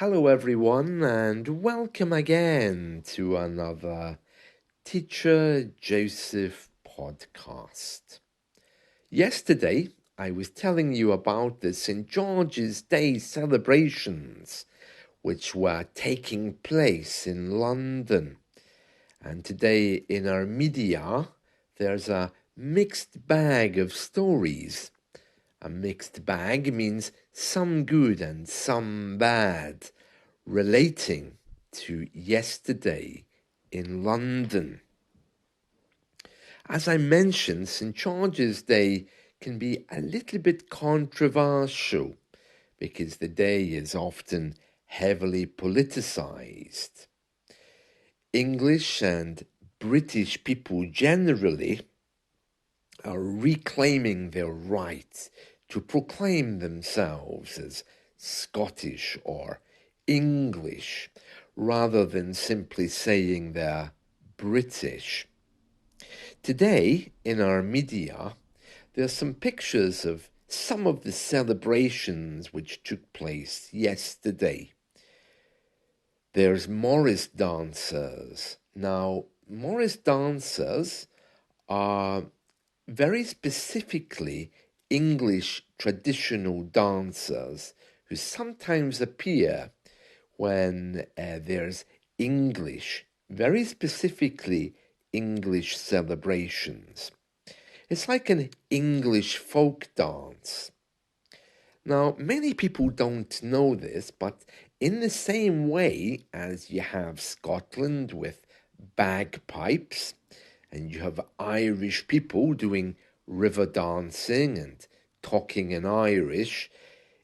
Hello, everyone, and welcome again to another Teacher Joseph podcast. Yesterday, I was telling you about the St. George's Day celebrations, which were taking place in London. And today, in our media, there's a mixed bag of stories. A mixed bag means some good and some bad, relating to yesterday in London. As I mentioned, St. George's Day can be a little bit controversial because the day is often heavily politicized. English and British people generally are reclaiming their right to proclaim themselves as Scottish or English rather than simply saying they're British. Today, in our media, there are some pictures of some of the celebrations which took place yesterday. There's Morris dancers. Now, Morris dancers are very specifically English traditional dancers who sometimes appear when there's English, very specifically English celebrations. It's like an English folk dance. Now, many people don't know this, but in the same way as you have Scotland with bagpipes, and you have Irish people doing river dancing and talking in Irish,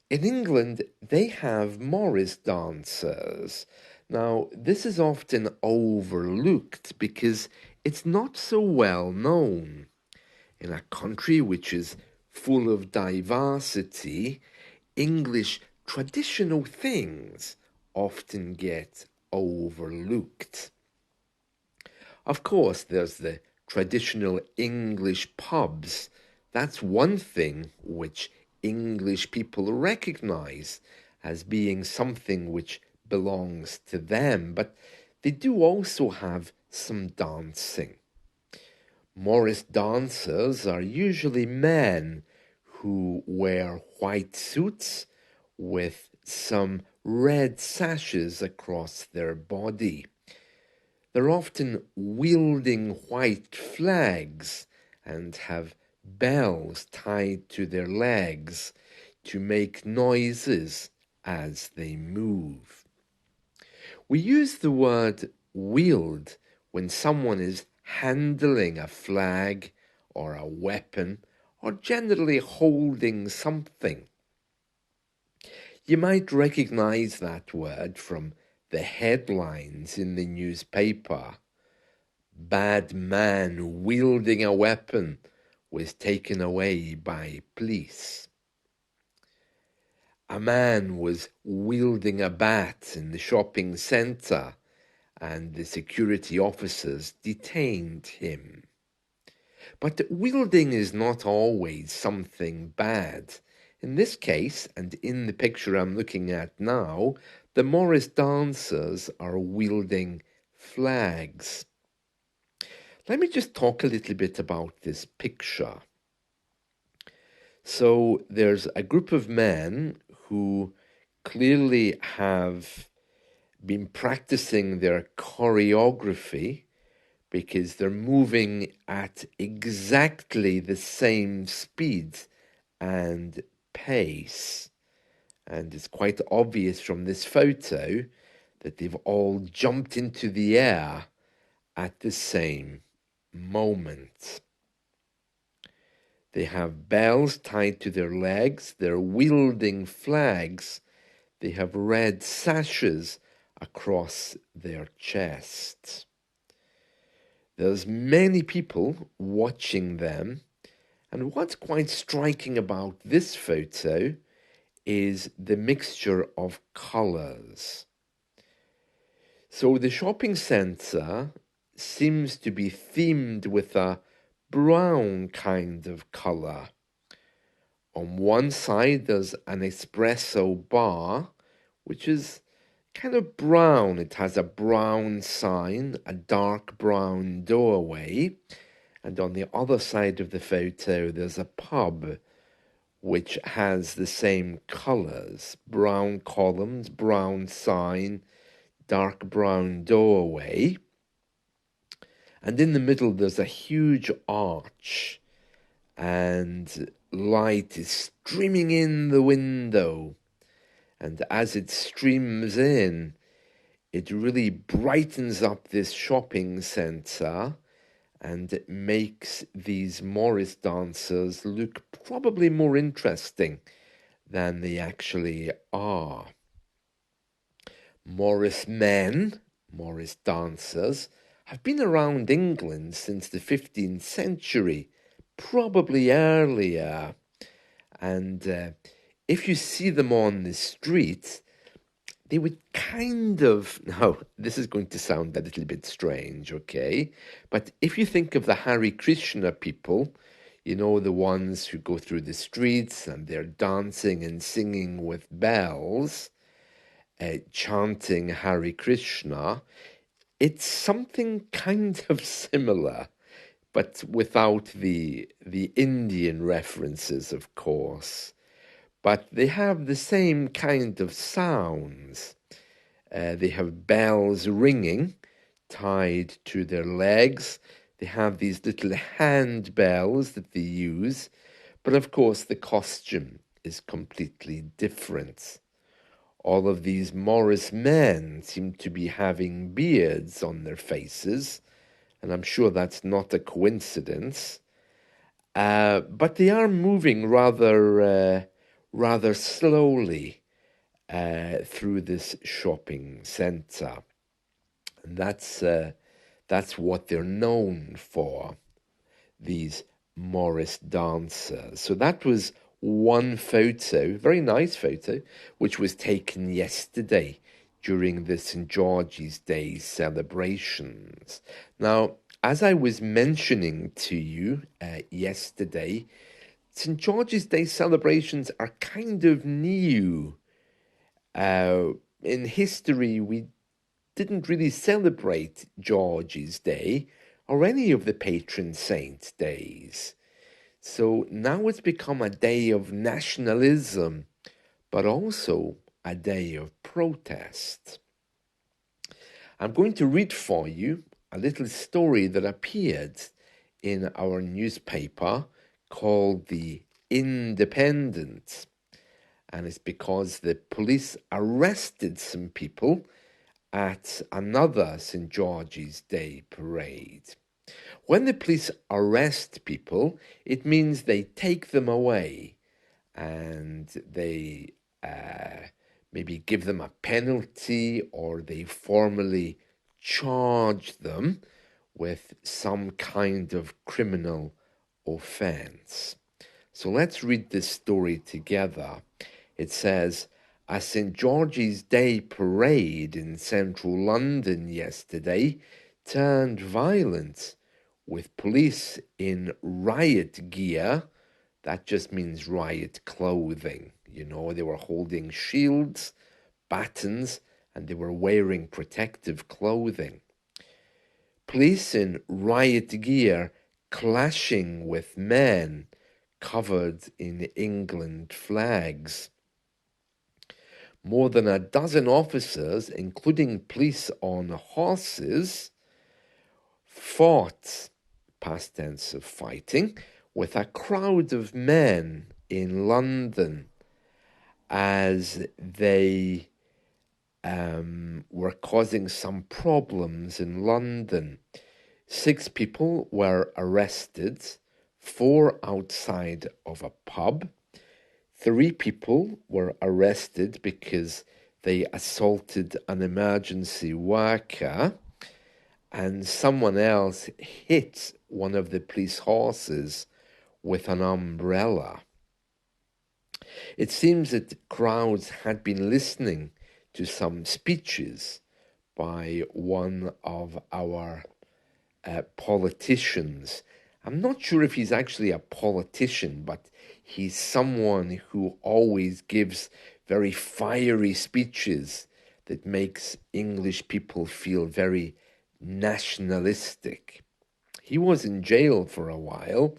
in England they have Morris dancers. Now, this is often overlooked because it's not so well known. In a country which is full of diversity, English traditional things often get overlooked. Of course, there's the traditional English pubs. That's one thing which English people recognize as being something which belongs to them, but they do also have some dancing. Morris dancers are usually men who wear white suits with some red sashes across their body. They're often wielding white flags and have bells tied to their legs to make noises as they move. We use the word wield when someone is handling a flag or a weapon or generally holding something. You might recognize that word from the headlines in the newspaper. Bad man wielding a weapon was taken away by police. A man was wielding a bat in the shopping centre and the security officers detained him. But wielding is not always something bad. In this case, and in the picture I'm looking at now, the Morris dancers are wielding flags. Let me just talk a little bit about this picture. So there's a group of men who clearly have been practicing their choreography because they're moving at exactly the same speed and pace. And it's quite obvious from this photo that they've all jumped into the air at the same moment. They have bells tied to their legs, they're wielding flags, they have red sashes across their chests. There's many people watching them, and what's quite striking about this photo is the mixture of colours. So the shopping centre seems to be themed with a brown kind of colour. On one side there's an espresso bar, which is kind of brown. It has a brown sign, a dark brown doorway, and on the other side of the photo there's a pub which has the same colours: brown columns, brown sign, dark brown doorway. And in the middle there's a huge arch, and light is streaming in the window. And as it streams in, it really brightens up this shopping centre, and it makes these Morris dancers look probably more interesting than they actually are. Morris men, Morris dancers, have been around England since the 15th century, probably earlier. And if you see them on the street, they would kind of, now this is going to sound a little bit strange, okay? But if you think of the Hare Krishna people, you know, the ones who go through the streets and they're dancing and singing with bells, chanting Hare Krishna, it's something kind of similar, but without the Indian references, of course. But they have the same kind of sounds. They have bells ringing tied to their legs. They have these little hand bells that they use. But of course, the costume is completely different. All of these Morris men seem to be having beards on their faces, and I'm sure that's not a coincidence. But they are moving rather slowly through this shopping centre, and that's what they're known for, these Morris dancers. So that was one photo, very nice photo, which was taken yesterday during the St. George's Day celebrations. Now, as I was mentioning to you yesterday, St. George's Day celebrations are kind of new. In history, we didn't really celebrate George's Day or any of the patron saint days. So now it's become a day of nationalism, but also a day of protest. I'm going to read for you a little story that appeared in our newspaper called The Independent. And it's because the police arrested some people at another St. George's Day parade. When the police arrest people, it means they take them away and they maybe give them a penalty, or they formally charge them with some kind of criminal offence. So let's read this story together. It says, a St. George's Day parade in central London yesterday turned violent, with police in riot gear. That just means riot clothing. You know, they were holding shields, batons, and they were wearing protective clothing. Police in riot gear clashing with men covered in England flags. More than a dozen officers, including police on horses, fought, past tense of fighting, with a crowd of men in London as they were causing some problems in London. 6 people were arrested, 4 outside of a pub. 3 people were arrested because they assaulted an emergency worker, and someone else hit one of the police horses with an umbrella. It seems that crowds had been listening to some speeches by one of our politicians. I'm not sure if he's actually a politician, but he's someone who always gives very fiery speeches that makes English people feel very nationalistic. He was in jail for a while,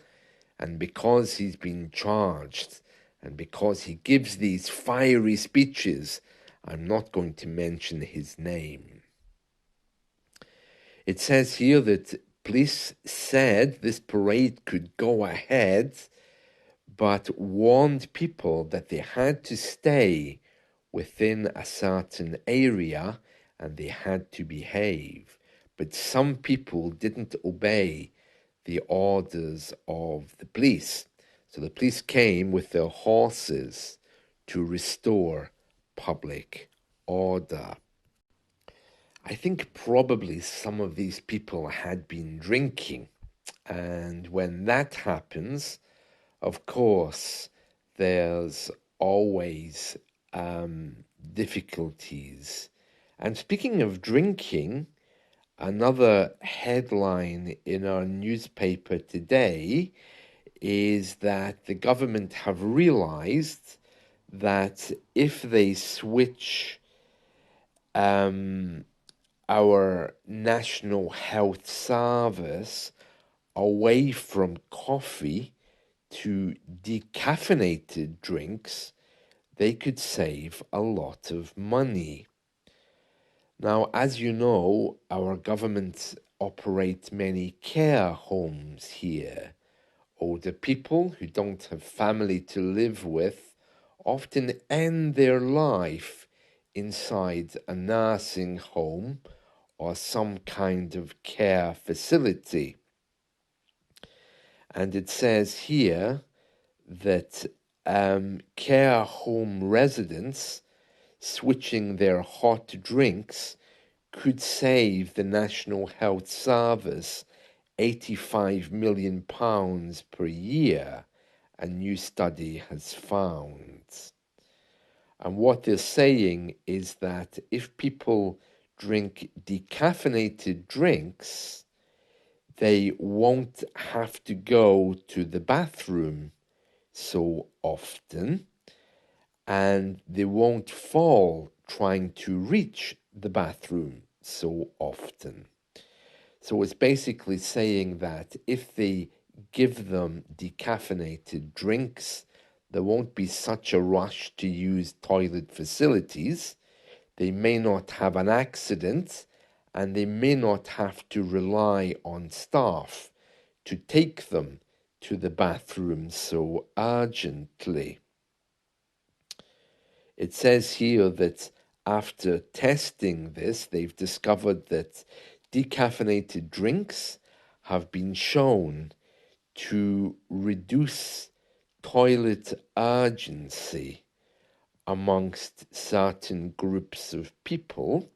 and because he's been charged and because he gives these fiery speeches, I'm not going to mention his name. It says here that police said this parade could go ahead, but warned people that they had to stay within a certain area and they had to behave. But some people didn't obey the orders of the police. So the police came with their horses to restore public order. I think probably some of these people had been drinking. And when that happens, of course, there's always difficulties. And speaking of drinking, another headline in our newspaper today is that the government have realized that if they switch our National Health Service away from coffee to decaffeinated drinks, they could save a lot of money. Now, as you know, our government operates many care homes here. Older people who don't have family to live with often end their life inside a nursing home or some kind of care facility. And it says here that care home residents switching their hot drinks could save the National Health Service £85 million per year, a new study has found. And what they're saying is that if people drink decaffeinated drinks, they won't have to go to the bathroom so often, and they won't fall trying to reach the bathroom so often. So it's basically saying that if they give them decaffeinated drinks, there won't be such a rush to use toilet facilities. They may not have an accident, and they may not have to rely on staff to take them to the bathroom so urgently. It says here that after testing this, they've discovered that decaffeinated drinks have been shown to reduce toilet urgency amongst certain groups of people,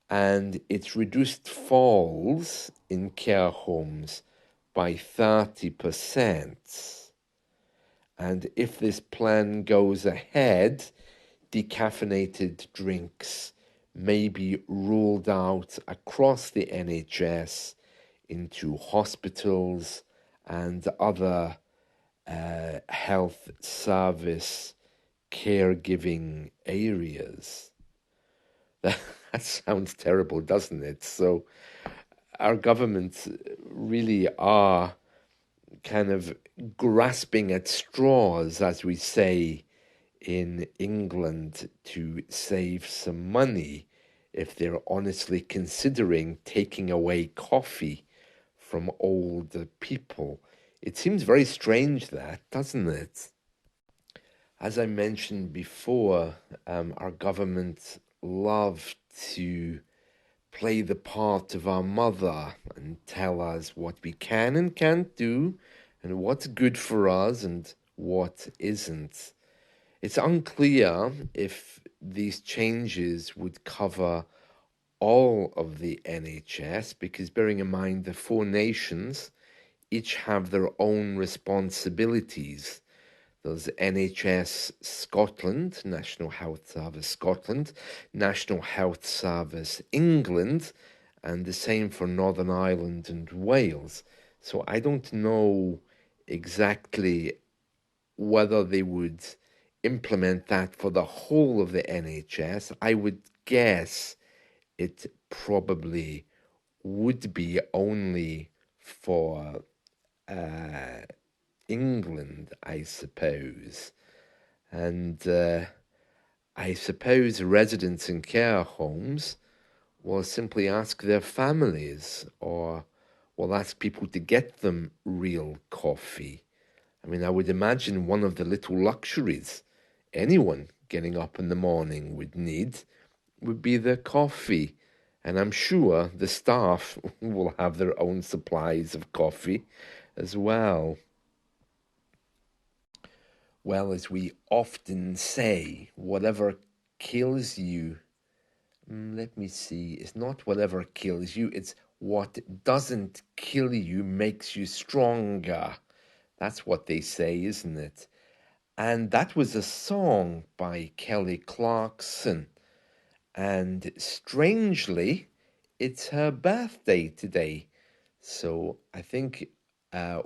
and it's reduced falls in care homes by 30%. And if this plan goes ahead, decaffeinated drinks may be ruled out across the NHS into hospitals and other health service caregiving areas. That sounds terrible, doesn't it? So our governments really are kind of grasping at straws, as we say in England, to save some money if they're honestly considering taking away coffee from older people. It seems very strange, that, doesn't it? As I mentioned before, our government love to play the part of our mother and tell us what we can and can't do and what's good for us and what isn't. It's unclear if these changes would cover all of the NHS, because bearing in mind the four nations each have their own responsibilities. There's NHS Scotland, National Health Service Scotland, National Health Service England, and the same for Northern Ireland and Wales. So I don't know exactly whether they would implement that for the whole of the NHS, I would guess it probably would be only for England, I suppose. And I suppose residents in care homes will simply ask their families or will ask people to get them real coffee. I mean, I would imagine one of the little luxuries anyone getting up in the morning would need would be their coffee. And I'm sure the staff will have their own supplies of coffee as well. Well, as we often say, whatever kills you, let me see, it's not whatever kills you, it's what doesn't kill you makes you stronger. That's what they say, isn't it? And that was a song by Kelly Clarkson. And strangely, it's her birthday today. So I think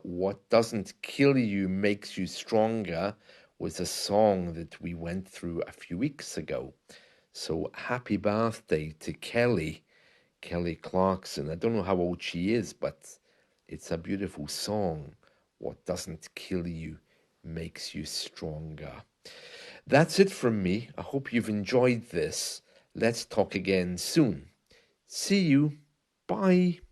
What Doesn't Kill You Makes You Stronger was a song that we went through a few weeks ago. So happy birthday to Kelly Clarkson. I don't know how old she is, but it's a beautiful song. What doesn't kill you makes you stronger. That's it from me. I hope you've enjoyed this. Let's talk again soon. See you. Bye.